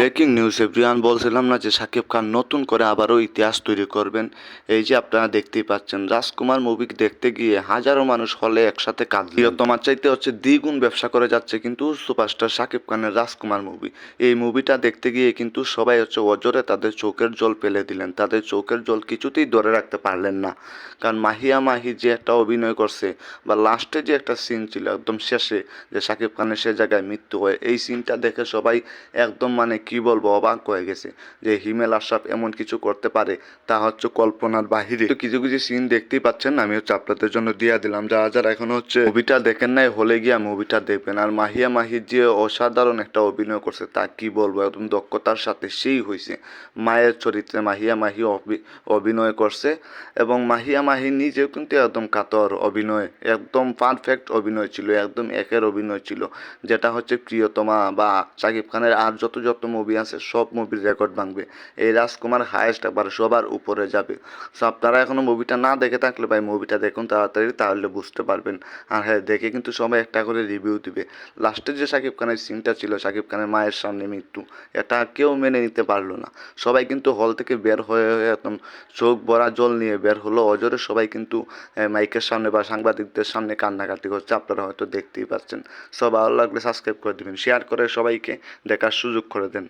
Breaking news everyone, বলছিলাম না যে শাকিব খান নতুন করে আবারও ইতিহাস তৈরি করবেন। এই যে আপনারা দেখতেই পাচ্ছেন, রাজকুমার মুভি দেখতে গিয়ে হাজারো মানুষ হলে একসাথে কাঁদলেন। তোমার চাইতে দ্বিগুণ ব্যবসা করে যাচ্ছে কিন্তু সুপারস্টার শাকিব খানের রাজকুমার মুভি। এই মুভিটা দেখতে গিয়ে কিন্তু সবাই অজরে তাদের চোখের জল ফেলে দিলেন। তাদের চোখের জল কিছুতেই ধরে রাখতে পারলেন না, কারণ মাহিয়া মাহি যে একটা অভিনয় করছে, বা লাস্টে যে একটা সিন ছিল একদম শেষে, যে শাকিব খানের সে জায়গায় মৃত্যু হয়, এই সিনটা দেখে সবাই একদম কি বলবো, অবাক হয়ে গেছে যে হিমেল আশরাফ এমন কিছু করতে পারে, তা কল্পনার বাহিরে। তো কিছু কিছু সিন দেখতেই পাচ্ছেন, আমি আপনাদের জন্য দিয়ে দিলাম। যারা যারা এখন মুভিটা দেখেন নাই, হলে গিয়া মুভিটা দেখবেন। আর মাহিয়া মাহির যে অসাধারণ একটা অভিনয় করছে, তা কি বলবো, একদম দক্ষতার সাথে সেই হয়েছে। মায়ের চরিত্রে মাহিয়া মাহি অভিনয় করছে, এবং মাহিয়া মাহি নিজেও কিন্তু একদম কাতর অভিনয়, একদম পারফেক্ট অভিনয় ছিল, একদম একের অভিনয় ছিল, যেটা প্রিয়তমা বা শাকিব খানের আর যত যত মুভি আছে সব মুভির রেকর্ড ভাঙবে। এই রাজকুমার হায়েস্ট একবার সবার উপরে যাবে। সো আপনারা এখনো মুভিটা না দেখে থাকলে ভাই মুভিটা দেখুন তাড়াতাড়ি, তাহলে বুঝতে পারবেন। আর হ্যাঁ, দেখে কিন্তু সবাই একটা করে রিভিউ দিবে। লাস্টে যে শাকিব খানের সিনটা ছিল, শাকিব খানের মায়ের সামনে মৃত্যু, এটা কেউ মেনে নিতে পারলো না। সবাই কিন্তু হল থেকে বের হয়ে একদম চোখ ভরা জল নিয়ে বের হলো অজরে। সবাই কিন্তু মাইকের সামনে বা সাংবাদিকদের সামনে কান্নাকাটি করছে, আপনারা হয়তো দেখতেই পাচ্ছেন। সব ভালো লাগলে সাবস্ক্রাইব করে দেবেন, শেয়ার করে সবাইকে দেখার সুযোগ করে দেন।